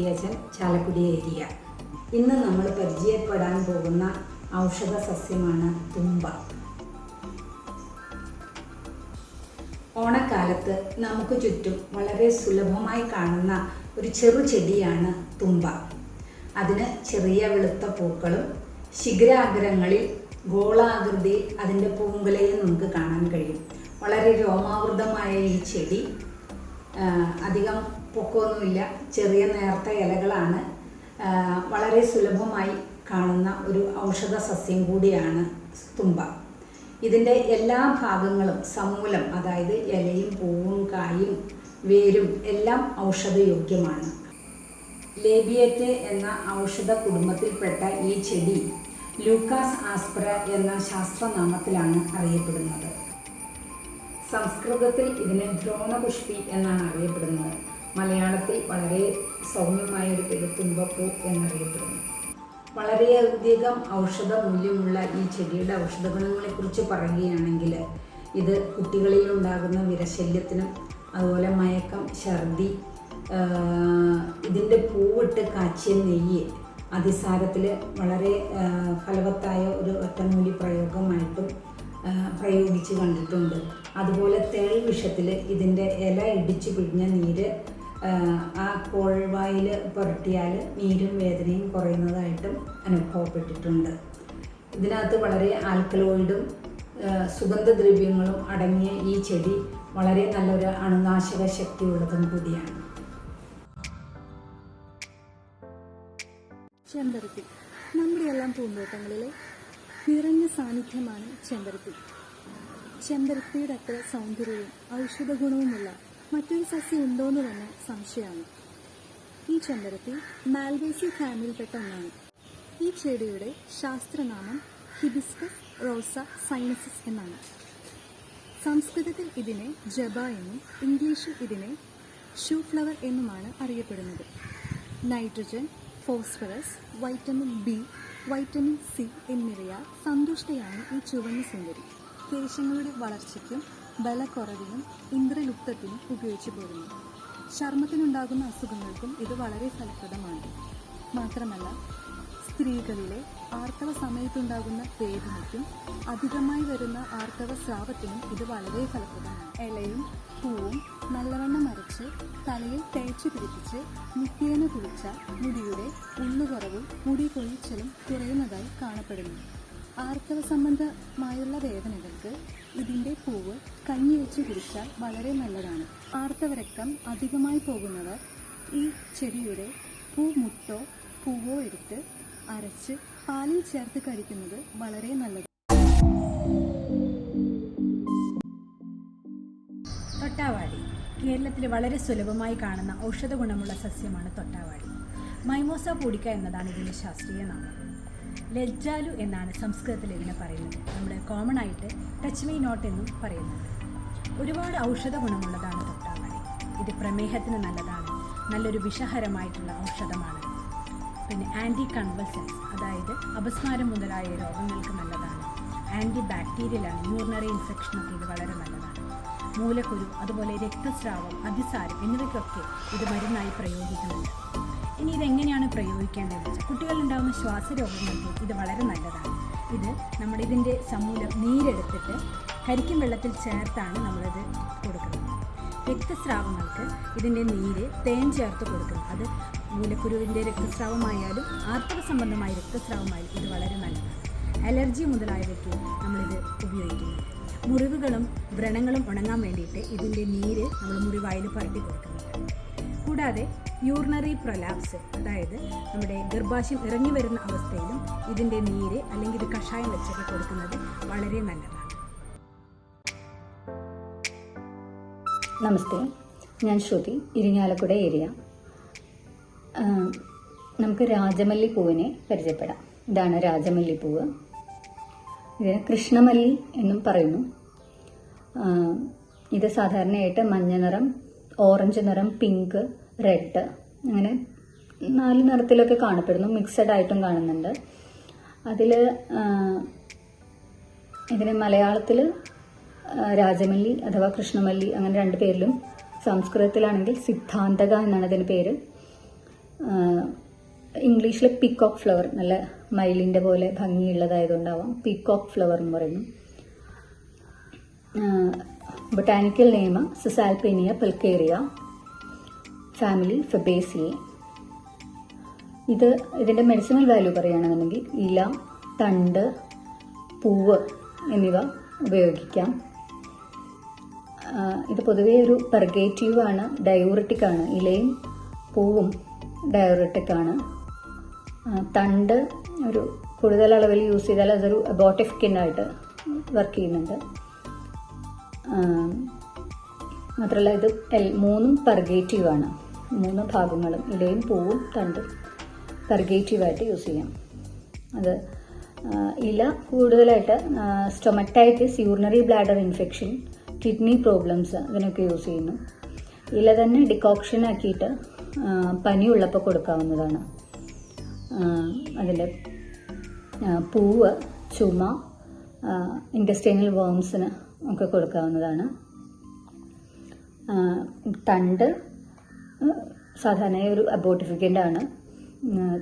മാളിയച്ചൻ, Chalakudy area. ഇന്ന് നമ്മൾ പരിചയപ്പെടാൻ പോകുന്ന ഔഷധ സസ്യമാണ് തുമ്പ. ഓണക്കാലത്ത് നമുക്ക് ചുറ്റും വളരെ സുലഭമായി കാണുന്ന ഒരു ചെറു ചെടിയാണ് തുമ്പ. അതിന് ചെറിയ വെളുത്ത പൂക്കളും ശിഖരാഗ്രങ്ങളിൽ ഗോളാകൃതിയിൽ അതിൻ്റെ പൂങ്കുലയും നമുക്ക് കാണാൻ കഴിയും. വളരെ രോമാവൃതമായ ഈ ചെടി അധികം പൊക്കമൊന്നുമില്ല, ചെറിയ നേർത്ത ഇലകളാണ്. വളരെ സുലഭമായി കാണുന്ന ഒരു ഔഷധ സസ്യം കൂടിയാണ് തുമ്പ. ഇതിൻ്റെ എല്ലാ ഭാഗങ്ങളും സമൂലം, അതായത് ഇലയും പൂവും കായും വേരും എല്ലാം ഔഷധയോഗ്യമാണ്. ലേബിയറ്റ് എന്ന ഔഷധ കുടുംബത്തിൽപ്പെട്ട ഈ ചെടി ലൂക്കാസ് ആസ്പെറ എന്ന ശാസ്ത്രനാമത്തിലാണ് അറിയപ്പെടുന്നത്. സംസ്കൃതത്തിൽ ഇതിനെ ദ്രോണപുഷ്പി എന്നാണ് അറിയപ്പെടുന്നത്. മലയാളത്തിൽ വളരെ സൗമ്യമായ ഒരു പേര് തുമ്പപ്പൂ എന്നറിയപ്പെടുന്നു. വളരെയധികം ഔഷധ മൂല്യമുള്ള ഈ ചെടിയുടെ ഔഷധ ഗുണങ്ങളെക്കുറിച്ച് പറയുകയാണെങ്കിൽ ഇത് കുട്ടികളിൽ ഉണ്ടാകുന്ന വിരശല്യത്തിനും അതുപോലെ മയക്കം, ഛർദി, ഇതിൻ്റെ പൂവിട്ട് കാച്ചിയ നെയ്യ് അതിസാരത്തിൽ വളരെ ഫലവത്തായ ഒരു ഒറ്റമൂലി പ്രയോഗമായിട്ടും പ്രയോഗിച്ച് കണ്ടിട്ടുണ്ട്. അതുപോലെ തേൾ വിഷത്തിൽ ഇതിൻ്റെ ഇല ഇടിച്ച് പിഴിഞ്ഞ നീര് ആ കോൾവായിൽ പുരട്ടിയാൽ നീരും വേദനയും കുറയുന്നതായിട്ടും അനുഭവപ്പെട്ടിട്ടുണ്ട്. ഇതിനകത്ത് വളരെ ആൽക്കലോയിഡും സുഗന്ധദ്രവ്യങ്ങളും അടങ്ങിയ ഈ ചെടി വളരെ നല്ലൊരു അണുനാശക ശക്തിയുള്ളതും കൂടിയാണ്. ചെമ്പരത്തി നമ്മുടെ എല്ലാം പൂന്തോട്ടങ്ങളിലെ നിറഞ്ഞ സാന്നിധ്യമാണ് ചെമ്പരത്തി. ചെമ്പരത്തിയുടെ അത്ര സൗന്ദര്യവും ഔഷധ ഗുണവുമുള്ള മറ്റൊരു സസ്യം ഉണ്ടോയെന്ന് തന്നെ സംശയമാണ്. ഈ ചെമ്പരത്തി മാൽവേസി ഫാമിലിയിൽപ്പെട്ട ഒന്നാണ്. ഈ ചെടിയുടെ ശാസ്ത്രനാമം ഹിബിസ്കസ് റോസ സൈനസിസ് എന്നാണ്. സംസ്കൃതത്തിൽ ഇതിനെ ജബ എന്നും ഇംഗ്ലീഷിൽ ഇതിനെ ഷൂ ഫ്ലവർ എന്നുമാണ് അറിയപ്പെടുന്നത്. Nitrogen, phosphorus, vitamin B, vitamin C എന്നിവയാൽ സന്തുഷ്ടയാണ് ഈ ചുവന്ന സുന്ദരി. കേശങ്ങളുടെ വളർച്ചയ്ക്കും ബലക്കുറവിനും ഇന്ദ്രലുപ്തത്തിനും ഉപയോഗിച്ചു പോരുന്നു. ചർമ്മത്തിനുണ്ടാകുന്ന അസുഖങ്ങൾക്കും ഇത് വളരെ ഫലപ്രദമാണ്. മാത്രമല്ല, സ്ത്രീകളിലെ ആർത്തവ സമയത്തുണ്ടാകുന്ന വേദനയ്ക്കും അധികമായി വരുന്ന ആർത്തവ സ്രാവത്തിനും ഇത് വളരെ ഫലപ്രദമാണ്. ഇലയും പൂവും നല്ലവണ്ണം അരച്ച് തലയിൽ തേച്ചു പിടിപ്പിച്ച് നിത്യേന കുളിച്ചാൽ മുടിയുടെ ഉള്ളുകുറവും മുടി കൊഴിച്ചലും കുറയുന്നതായി കാണപ്പെടുന്നു. ആർത്തവ സംബന്ധമായുള്ള വേദനകൾക്ക് ഇതിൻ്റെ പൂവ് കഞ്ഞി വെച്ച് കുടിച്ചാൽ വളരെ നല്ലതാണ്. ആർത്തവ രക്തം അധികമായി പോകുന്നവർ ഈ ചെടിയുടെ പൂമുട്ടോ പൂവോ എടുത്ത് അരച്ച് പാലിൽ ചേർത്ത് കഴിക്കുന്നത് വളരെ നല്ലതാണ്. തൊട്ടാവാടി കേരളത്തിൽ വളരെ സുലഭമായി കാണുന്ന ഔഷധ ഗുണമുള്ള സസ്യമാണ് തൊട്ടാവാടി. മൈമോസ പൂഡിക്ക എന്നതാണ് ഇതിൻ്റെ ശാസ്ത്രീയ നാമം. ലജ്ജാലു എന്നാണ് സംസ്കൃതത്തിൽ ഇതിനെ പറയുന്നത്. നമ്മൾ കോമൺ ആയിട്ട് ടച്ച് മീ നോട്ട് എന്നും പറയുന്നത്. ഒരുപാട് ഔഷധ ഗുണമുള്ളതാണ് തൊട്ടാവാടി. ഇത് പ്രമേഹത്തിന് നല്ലതാണ്, നല്ലൊരു വിഷഹരമായിട്ടുള്ള ഔഷധമാണ്. പിന്നെ ആൻറ്റി കൺവൾസൻസ്, അതായത് അപസ്മാരം മുതലായ രോഗങ്ങൾക്ക് നല്ലതാണ്. ആൻറ്റി ബാക്ടീരിയലാണ്, യൂറിനറി ഇൻഫെക്ഷനൊക്കെ ഇത് വളരെ നല്ലതാണ്. മൂലക്കുരു, അതുപോലെ രക്തസ്രാവം, അതിസാരം എന്നിവയ്ക്കൊക്കെ ഇത് മരുന്നായി പ്രയോഗിക്കുന്നുണ്ട്. ഇനി ഇതെങ്ങനെയാണ് പ്രയോഗിക്കേണ്ടതെന്ന് വെച്ചാൽ, കുട്ടികളിലുണ്ടാകുന്ന ശ്വാസരോഗങ്ങൾക്ക് ഇത് വളരെ നല്ലതാണ്. ഇത് ഇതിൻ്റെ സമൂലം നീരെടുത്തിട്ട് കരിക്കും വെള്ളത്തിൽ ചേർത്താണ് നമ്മളിത് കൊടുക്കുന്നത്. രക്തസ്രാവങ്ങൾക്ക് ഇതിൻ്റെ നീര് തേൻ ചേർത്ത് കൊടുക്കുന്നത്. അത് മൂലക്കുരുവിൻ്റെ രക്തസ്രാവമായാലും ആർത്തവ സംബന്ധമായ രക്തസ്രാവമായാലും ഇത് വളരെ നല്ലതാണ്. അലർജി മുതലായവയ്ക്ക് നമ്മളിത് ഉപയോഗിക്കുന്നു. മുറിവുകളും വ്രണങ്ങളും ഉണങ്ങാൻ വേണ്ടിയിട്ട് ഇതിൻ്റെ നീര് നമ്മൾ മുറിവായിൽ പുരട്ടി കൊടുക്കുന്നുണ്ട്. കൂടാതെ യൂറിനറി പ്രൊലാപ്സ്, അതായത് നമ്മുടെ ഗർഭാശയം ഇറങ്ങി വരുന്ന അവസ്ഥയിലും ഇതിൻ്റെ നീര് അല്ലെങ്കിൽ ഇത് കഷായം വെച്ചൊക്കെ കൊടുക്കുന്നത് വളരെ നല്ലതാണ്. നമസ്തേ, ഞാൻ ശ്രുതി, ഇരിങ്ങാലക്കുട ഏരിയ. നമുക്ക് രാജമല്ലി പൂവിനെ പരിചയപ്പെടാം. ഇതാണ് രാജമല്ലിപ്പൂവ്. ഇതിന് കൃഷ്ണമല്ലി എന്നും പറയുന്നു. ഇത് സാധാരണയായിട്ട് മഞ്ഞ നിറം, ഓറഞ്ച് നിറം, പിങ്ക്, റെഡ് അങ്ങനെ 4 നിറത്തിലൊക്കെ കാണപ്പെടുന്നു. മിക്സഡ് ആയിട്ടും കാണുന്നുണ്ട്. അതിൽ ഇതിന് മലയാളത്തിൽ രാജമല്ലി അഥവാ കൃഷ്ണമല്ലി അങ്ങനെ 2 പേരിലും, സംസ്കൃതത്തിലാണെങ്കിൽ സിദ്ധാന്തക എന്നാണ് ഇതിന് പേര്. ഇംഗ്ലീഷിൽ പീക്കോക്ക് ഫ്ലവർ, നല്ല മയിലിൻ്റെ പോലെ ഭംഗിയുള്ളതായതുകൊണ്ടാവാം പീക്കോക്ക് ഫ്ലവർ എന്ന് പറയുന്നു. Botanical name Caesalpinia pulcherrima, family Fabaceae. ഇതിൻ്റെ മെഡിസിനൽ വാല്യൂ പറയുകയാണെന്നുണ്ടെങ്കിൽ ഇല, തണ്ട്, പൂവ് എന്നിവ ഉപയോഗിക്കാം. ഇത് പൊതുവേ ഒരു പെർഗേറ്റീവാണ്, ഡയൂറിറ്റിക്കാണ്. ഇലയും പൂവും ഡയൂറിറ്റിക്കാണ്. തണ്ട് ഒരു കൂടുതൽ അളവിൽ യൂസ് ചെയ്താൽ അതൊരു അബോട്ടിഫിക്കൻ്റായിട്ട് വർക്ക് ചെയ്യുന്നുണ്ട്. മാത്രമല്ല ഇത് മൂന്നും പെർഗേറ്റീവാണ്. 3 ഭാഗങ്ങളും ഇലയും പൂവും തണ്ടും പെർഗേറ്റീവായിട്ട് യൂസ് ചെയ്യാം. അത് ഇല കൂടുതലായിട്ട് stomatitis, urinary bladder infection, kidney problems അതിനൊക്കെ യൂസ് ചെയ്യുന്നു. ഇല തന്നെ ഡിക്കോക്ഷൻ ആക്കിയിട്ട് പനിയുള്ളപ്പോൾ കൊടുക്കാവുന്നതാണ്. അതിൻ്റെ പൂവ് ചുമ, ഇൻറ്റസ്റ്റൈനൽ വേംസിന് ഒക്കെ കൊടുക്കാവുന്നതാണ്. തണ്ട് സാധാരണ ഒരു അബോട്ടിഫിക്കൻ്റാണ്.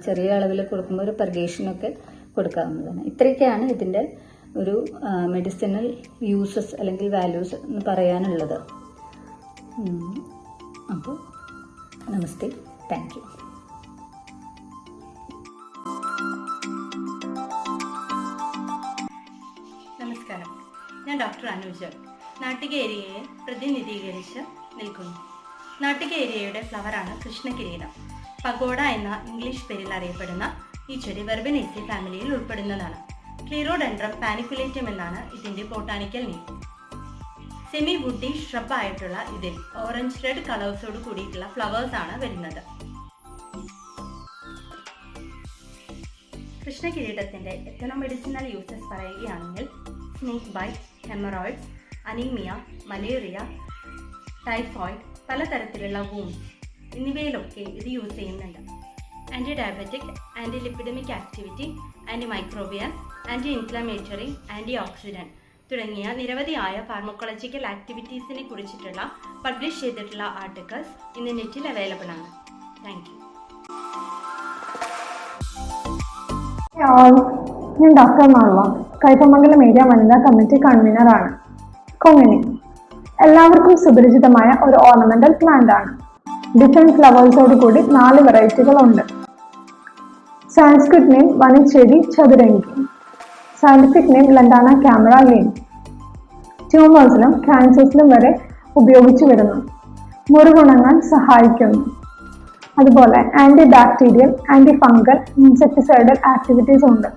ചെറിയ അളവിൽ കൊടുക്കുമ്പോൾ ഒരു പെർഗേഷനൊക്കെ കൊടുക്കാവുന്നതാണ്. ഇത്രയൊക്കെയാണ് ഇതിൻ്റെ ഒരു മെഡിസിനൽ യൂസസ് അല്ലെങ്കിൽ വാല്യൂസ് എന്ന് പറയാനുള്ളത്. അപ്പോൾ നമസ്തേ, താങ്ക് യു. നമസ്കാരം, ഞാൻ ഡോക്ടർ അനുജ നാട്ടിക ഏരിയയെ പ്രതിനിധീകരിച്ച് നിൽക്കുന്നു. നാട്ടിക ഏരിയയുടെ ഫ്ലവറാണ് കൃഷ്ണകിരീടം. പഗോഡ എന്ന ഇംഗ്ലീഷ് പേരിൽ അറിയപ്പെടുന്ന ഈ ചെടി വെർബനേസി ഫാമിലിയിൽ ഉൾപ്പെടുന്നതാണ്. ക്ലീറോഡെൻഡ്രം പാനിക്കുലേറ്റം എന്നാണ് ഇതിൻ്റെ botanical name. Semi woody shrub ആയിട്ടുള്ള ഇതിൽ ഓറഞ്ച് റെഡ് കളേഴ്സോട് കൂടിയിട്ടുള്ള ഫ്ലവേഴ്സ് ആണ് വരുന്നത്. കൃഷ്ണകിരീടത്തിന്റെ എത്തനോ മെഡിസിനൽ യൂസസ് പറയുകയാണെങ്കിൽ snake bite, haemorrhoids, anaemia, malaria, typhoid, പലതരത്തിലുള്ള വൂംസ് എന്നിവയിലൊക്കെ ഇത് യൂസ് ചെയ്യുന്നുണ്ട്. Antidiabetic, antilipidemic activity, antimicrobial, anti-inflammatory, antioxidant തുടങ്ങിയ നിരവധിയായ ഫാർമക്കോളജിക്കൽ ആക്ടിവിറ്റീസിനെ കുറിച്ചിട്ടുള്ള പബ്ലിഷ് ചെയ്തിട്ടുള്ള ആർട്ടിക്കിൾസ് ഇന്ന് നെറ്റിൽ അവൈലബിൾ ആണ്. Thank you. ഞാൻ ഡോക്ടർ മാളവ, കൈപ്പമംഗലം ഏരിയ വനിതാ കമ്മിറ്റി കൺവീനറാണ്. കൊങ്ങിണി എല്ലാവർക്കും സുപരിചിതമായ ഒരു ഓർണമെന്റൽ പ്ലാന്റ് ആണ്. ഡിഫറെന്റ് ഫ്ലവേഴ്സോട് കൂടി 4 വെറൈറ്റികളുണ്ട്. സാൻസ്ക്രിറ്റ് നെയിം വനച്ചെടി ചതുരംഗി, scientific name Lantana camara Linn. ട്യൂമേഴ്സിലും ക്യാൻസേഴ്സിലും വരെ ഉപയോഗിച്ചു വരുന്നു. മുറിവുണങ്ങാൻ സഹായിക്കുന്നു. അതുപോലെ antibacterial, antifungal, insecticidal activities ഉണ്ട്.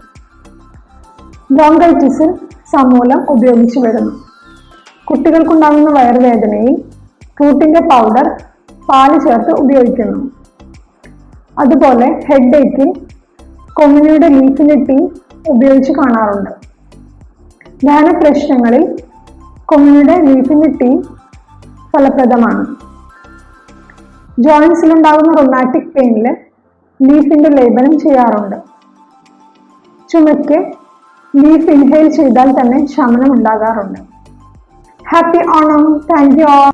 ബ്രോങ്കൈറ്റിസിൽ സമൂലം ഉപയോഗിച്ചു വരുന്നു. കുട്ടികൾക്കുണ്ടാകുന്ന വയറുവേദനയിൽ റൂട്ടിന്റെ പൗഡർ പാല് ചേർത്ത് ഉപയോഗിക്കുന്നു. അതുപോലെ ഹെഡ് ഏക്കിൽ കൊങ്ങിണിയുടെ ലീഫിന്റെ ടീ ഉപയോഗിച്ച് കാണാറുണ്ട്. ദഹന പ്രശ്നങ്ങളിൽ കൊങ്ങിണിയുടെ ലീഫിന്റെ ടീ ഫലപ്രദമാണ്. ജോയിൻസിലുണ്ടാകുന്ന റൊമാറ്റിക് പെയിനില് ലീഫിന്റെ ലേപനം ചെയ്യാറുണ്ട്. ചുമയ്ക്ക് ലീഫ് ഇൻഹെയിൽ ചെയ്താൽ തന്നെ ശമനം ഉണ്ടാകാറുണ്ട്. Happy Onam. Thank you all.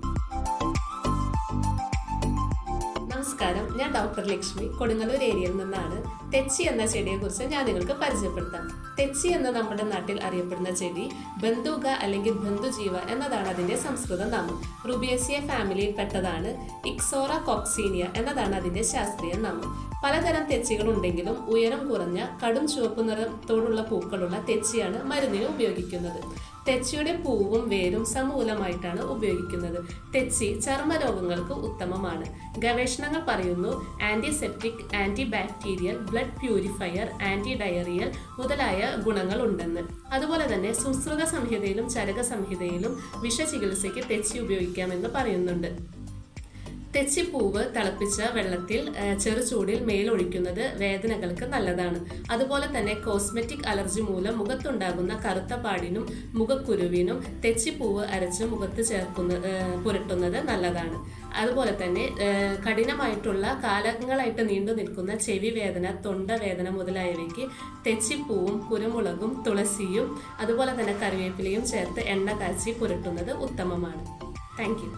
നമസ്കാരം, ഞാൻ ഡോക്ടർ ലക്ഷ്മി, കൊടുങ്ങല്ലൂർ ഏരിയയിൽ നിന്നാണ്. തെച്ചി എന്ന ചെടിയെക്കുറിച്ച് ഞാൻ നിങ്ങൾക്ക് പരിചയപ്പെടുത്താം. തെച്ചി എന്ന നമ്മുടെ നാട്ടിൽ അറിയപ്പെടുന്ന ചെടി ബന്ധുക അല്ലെങ്കിൽ ബന്ധുജീവ എന്നതാണ് അതിൻ്റെ സംസ്കൃത നാമം. റുബിയേസിയ ഫാമിലിയിൽ പെട്ടതാണ്. ഇക്സോറ കോക്സീനിയ എന്നതാണ് അതിൻ്റെ ശാസ്ത്രീയ നാമം. പലതരം തെച്ചികൾ ഉണ്ടെങ്കിലും ഉയരം കുറഞ്ഞ കടും ചുവപ്പ് നിറത്തോടുള്ള പൂക്കളുള്ള തെച്ചിയാണ് മരുന്നിന് ഉപയോഗിക്കുന്നത്. തെച്ചിയുടെ പൂവും വേരും സമൂലമായിട്ടാണ് ഉപയോഗിക്കുന്നത്. തെച്ചി ചർമ്മരോഗങ്ങൾക്ക് ഉത്തമമാണ്. ഗവേഷണങ്ങൾ പറയുന്നു antiseptic, anti bacterial, blood purifier, anti diarrhoeal മുതലായ ഗുണങ്ങൾ ഉണ്ടെന്ന്. അതുപോലെ തന്നെ സുശ്രുത സംഹിതയിലും ചരക സംഹിതയിലും വിഷചികിത്സയ്ക്ക് തെച്ചി ഉപയോഗിക്കാമെന്ന് പറയുന്നുണ്ട്. തെച്ചിപ്പൂവ് തിളപ്പിച്ച വെള്ളത്തിൽ ചെറുചൂടിൽ മേലൊഴിക്കുന്നത് വേദനകൾക്ക് നല്ലതാണ്. അതുപോലെ തന്നെ കോസ്മെറ്റിക് അലർജി മൂലം മുഖത്തുണ്ടാകുന്ന കറുത്ത പാടിനും മുഖക്കുരുവിനും തെച്ചിപ്പൂവ് അരച്ച് മുഖത്ത് പുരട്ടുന്നത് നല്ലതാണ്. അതുപോലെ തന്നെ കഠിനമായിട്ടുള്ള കാലങ്ങളായിട്ട് നീണ്ടു നിൽക്കുന്ന ചെവി വേദന, തൊണ്ടവേദന മുതലായവയ്ക്ക് തെച്ചിപ്പൂവും കുരുമുളകും തുളസിയും അതുപോലെ തന്നെ കറിവേപ്പിലയും ചേർത്ത് എണ്ണ കാച്ചി പുരട്ടുന്നത് ഉത്തമമാണ്. Thank you.